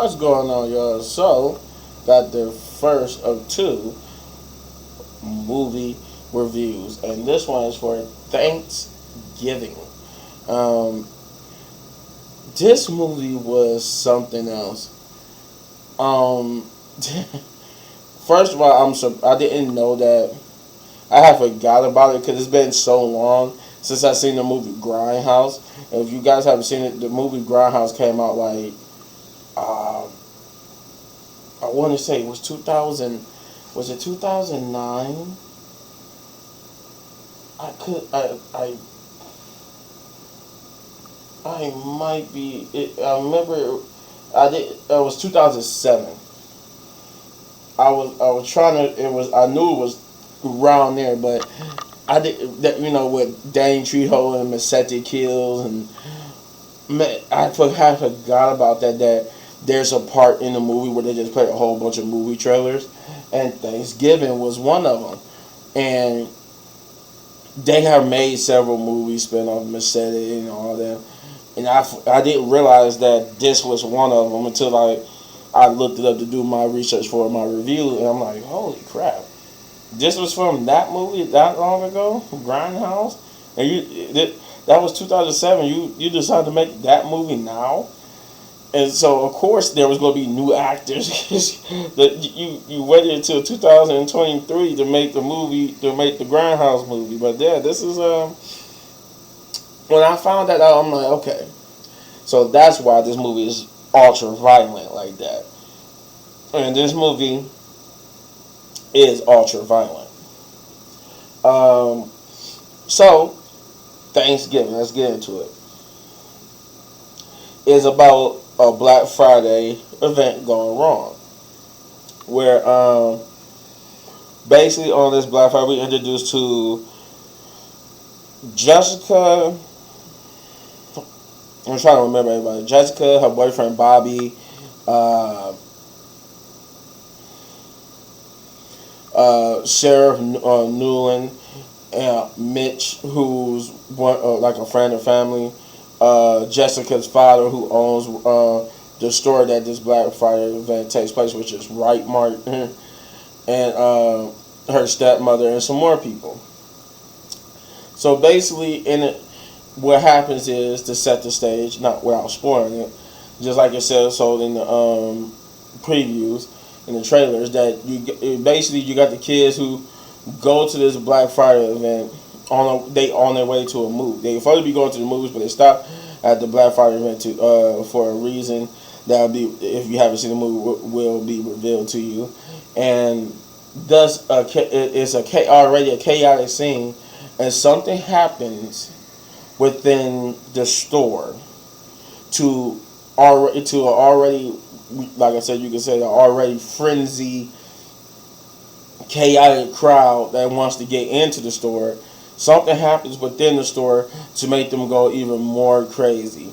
What's going on, y'all? So, got the first of two movie reviews, and this one is for Thanksgiving. Um, this movie was something else. Um, First of all, I didn't know that. I had forgot about it because it's been so long since I seen the movie Grindhouse. And if you guys haven't seen it, the movie Grindhouse came out like uh, I want to say it was 2000. Was it 2009? I could I might be. I remember I did. It was 2007. I was trying to. It was I knew it was around there, but I did that. With Danny Trejo and Massetti Kills, and man, I forgot about that. That there's a part in the movie where they just play a whole bunch of movie trailers, and Thanksgiving was one of them. And they have made several movies spin off Massetti and all that. And I didn't realize that this was one of them until I looked it up to do my research for my review, and I'm like, holy crap, this was from that movie that long ago, Grindhouse, and that was 2007. You decided to make that movie now, and so of course there was going to be new actors. That you waited until 2023 to make the Grindhouse movie, but yeah, this is when I found that out, I'm like, okay. So that's why this movie is ultra violent like that. And this movie is ultra violent. So, Thanksgiving, let's get into it. Is about a Black Friday event going wrong. Where, basically on this Black Friday, we introduced to Jessica. I'm trying to remember everybody. Jessica, her boyfriend Bobby, Sheriff Newland, Mitch, who's like a friend of family, Jessica's father, who owns the store that this Black Friday event takes place, which is Right Mart, and her stepmother, and some more people. So basically, in it, what happens is, to set the stage, not without spoiling it, just like it says so in the previews, in the trailers, that you got the kids who go to this Black Friday event on their way to a movie. They supposed to be going to the movies, but they stop at the Black Friday event for a reason that'll be, if you haven't seen the movie, will be revealed to you, and thus it's already a chaotic scene, and something happens within the store to already, like I said, you can say the already frenzy, chaotic crowd that wants to get into the store. Something happens within the store to make them go even more crazy.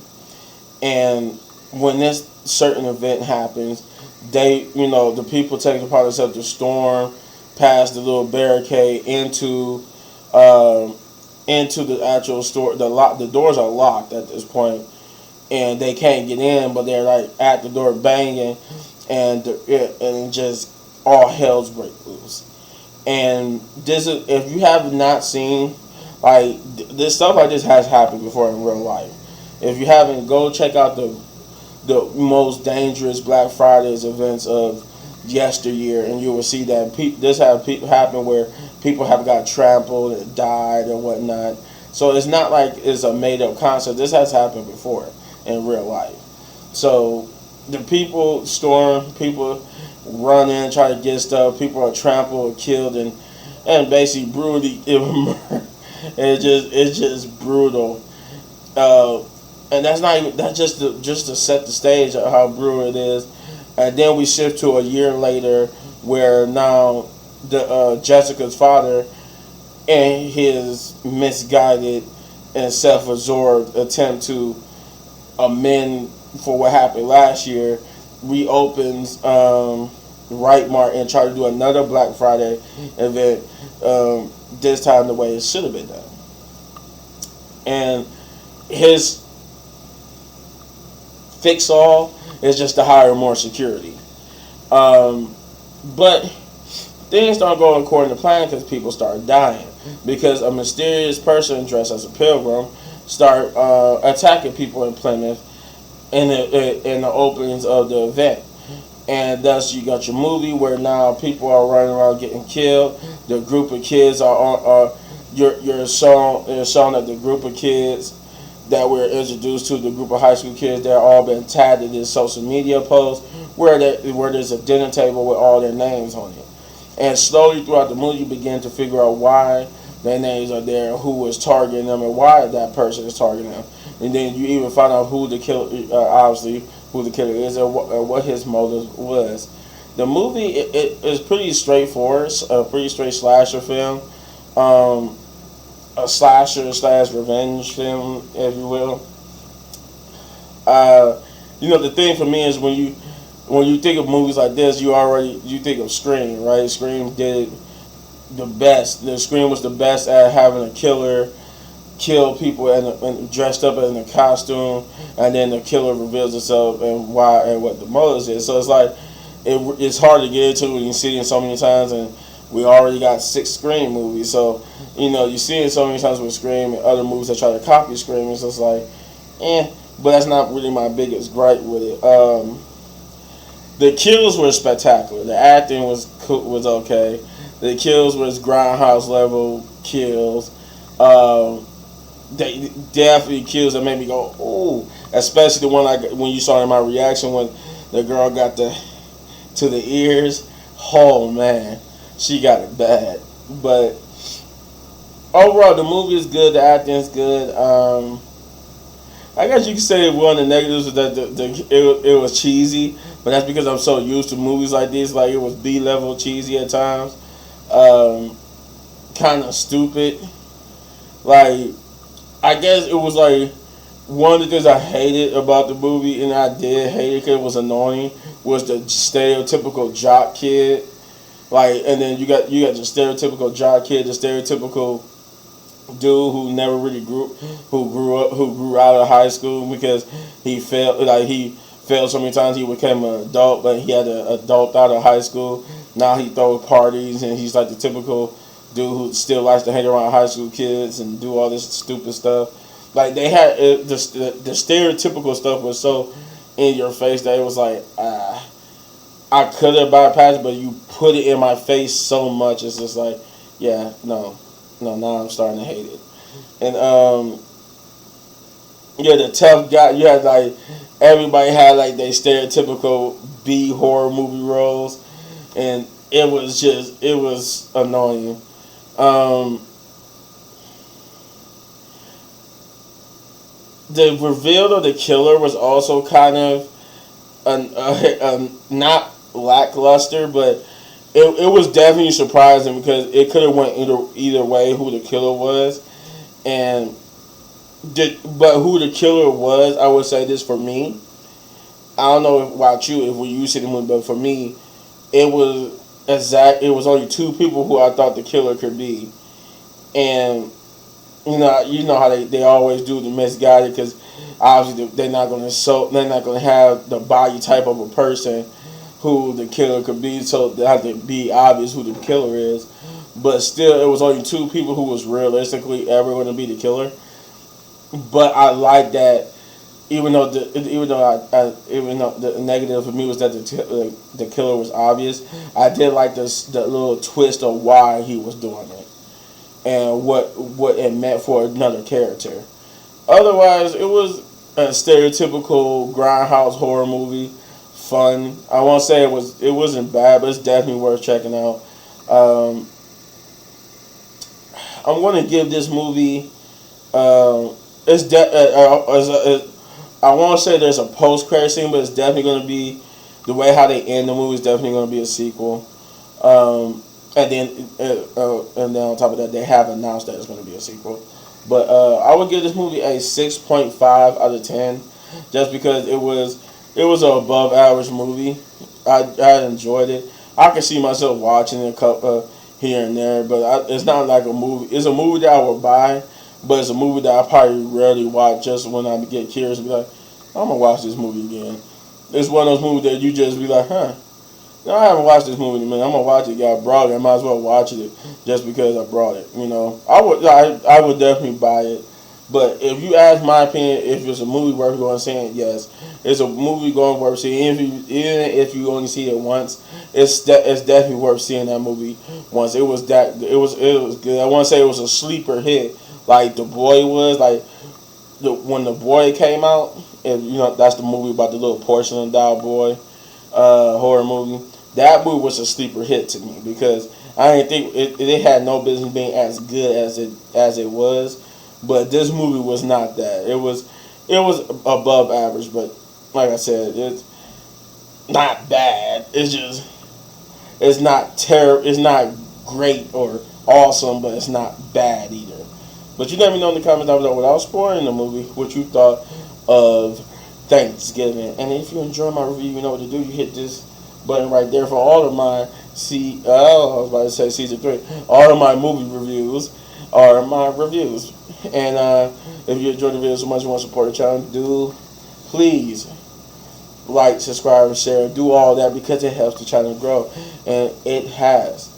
And when this certain event happens, the people take the part of the storm past the little barricade into the actual store. The doors are locked at this point, and they can't get in, but they're like at the door banging, and just all hell's break loose. And this is, if you have not seen, like, this stuff like this has happened before in real life. If you haven't, go check out the most dangerous Black Fridays events of yesteryear, and you will see that this have happen where people have got trampled and died or whatnot. So it's not like it's a made up concept. This has happened before in real life. So the people storm, people run in, try to get stuff. People are trampled, killed, and basically brutally murdered. It's just brutal. And that's just to set the stage of how brutal it is. And then we shift to a year later, where now Jessica's father and his misguided and self-absorbed attempt to amend for what happened last year reopens Right Mart and try to do another Black Friday event, this time the way it should have been done. And his fix all. It's just to hire more security. But things don't go according to plan because people start dying. Because a mysterious person dressed as a pilgrim start attacking people in Plymouth in the openings of the event. And thus you got your movie where now people are running around getting killed. The group of kids are you're shown that the group of kids that we're introduced to, the group of high school kids, they're all been tagged in this social media post where there's a dinner table with all their names on it. And slowly throughout the movie you begin to figure out why their names are there, who is targeting them, and why that person is targeting them. And then you even find out who the killer, obviously, who the killer is and what his motive was. The movie it is pretty straightforward, a pretty straight slasher film, a slasher / revenge film, if you will. The thing for me is when you think of movies like this, you think of Scream, right? Scream did the best. The Scream was the best at having a killer kill people and dressed up in a costume, and then the killer reveals itself and why and what the motive is. So it's like it's hard to get into when you see it so many times, and we already got 6 Scream movies. So you see it so many times with Scream and other movies that try to copy Scream. It's just like, but that's not really my biggest gripe with it. The kills were spectacular. The acting was okay. The kills was grindhouse level kills. They definitely kills that made me go, ooh. Especially the one when you saw in my reaction when the girl got to the ears. Oh man, she got it bad. But overall, the movie is good. The acting is good. I guess you could say one of the negatives was that it was cheesy, but that's because I'm so used to movies like this. Like it was B-level cheesy at times. Kind of stupid. Like, I guess it was like one of the things I hated about the movie, and I did hate it because it was annoying, was the stereotypical jock kid. Like, and then you got your stereotypical jock kid, the stereotypical dude who never really grew out of high school because he failed so many times. He became an adult, but he had an adult out of high school. Now he throws parties, and he's like the typical dude who still likes to hang around high school kids and do all this stupid stuff. Like they had the stereotypical stuff was so in your face that it was like I could have bypassed, but you put it in my face so much. It's just like, yeah, no. Now I'm starting to hate it. And the tough guy. You had like everybody had like their stereotypical B horror movie roles, and it was annoying. The reveal of the killer was also kind of not lackluster, but it was definitely surprising because it could have went either way who the killer was, but who the killer was, I would say this for me. I don't know about you if you see the movie, but for me, it was only 2 people who I thought the killer could be, and you know how they always do the misguided because obviously they're not going to have the body type of a person who the killer could be, so they have to be obvious who the killer is. But still, it was only 2 people who was realistically ever going to be the killer. But I like that, even though the negative for me was that the killer was obvious, I did like the little twist of why he was doing it and what it meant for another character. Otherwise, it was a stereotypical grindhouse horror movie. Fun. I won't say it wasn't bad, but it's definitely worth checking out. I'm going to give this movie. I won't say there's a post-credit scene, but it's definitely going to be the way how they end the movie is definitely going to be a sequel. And then on top of that, they have announced that it's going to be a sequel. But I would give this movie a 6.5 out of 10, just because it was an above average movie. I enjoyed it. I could see myself watching it here and there, but it's not like a movie. It's a movie that I would buy, but it's a movie that I probably rarely watch just when I get curious and be like, I'm gonna watch this movie again. It's one of those movies that you just be like, huh. No, I haven't watched this movie in a minute. I'm gonna watch it. Y'all brought it. I might as well watch it just because I brought it. I would definitely buy it. But if you ask my opinion, if it's a movie worth going seeing, yes, it's a movie going worth seeing. Even if you only see it once, it's definitely worth seeing that movie once. It was good. I want to say it was a sleeper hit, like The Boy was like when The Boy came out. And that's the movie about the little porcelain doll boy, horror movie. That movie was a sleeper hit to me because I didn't think it had no business being as good as it was. But this movie was not that. It was above average, but like I said, it's not bad. It's not terrible. It's not great or awesome, but it's not bad either. But you let me know in the comments down below without spoiling the movie what you thought of Thanksgiving. And if you enjoy my review, you know what to do. You hit this button right there for all of my I was about to say season 3. All of my movie reviews are my reviews. And if you enjoyed the video so much, you want to support the channel, do please like, subscribe, and share. Do all that because it helps the channel grow, and it has.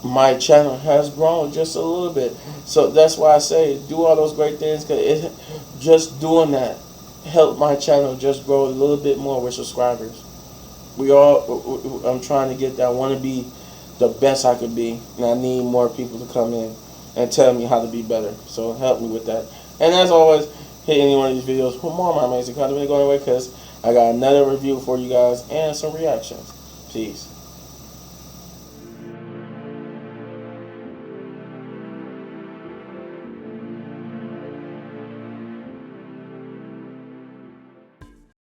My channel has grown just a little bit, so that's why I say do all those great things. Cause just doing that help my channel just grow a little bit more with subscribers. I'm trying to get that. I want to be the best I could be, and I need more people to come in and tell me how to be better. So help me with that. And as always, hit any one of these videos for more of my amazing content going away because I got another review for you guys and some reactions. Peace.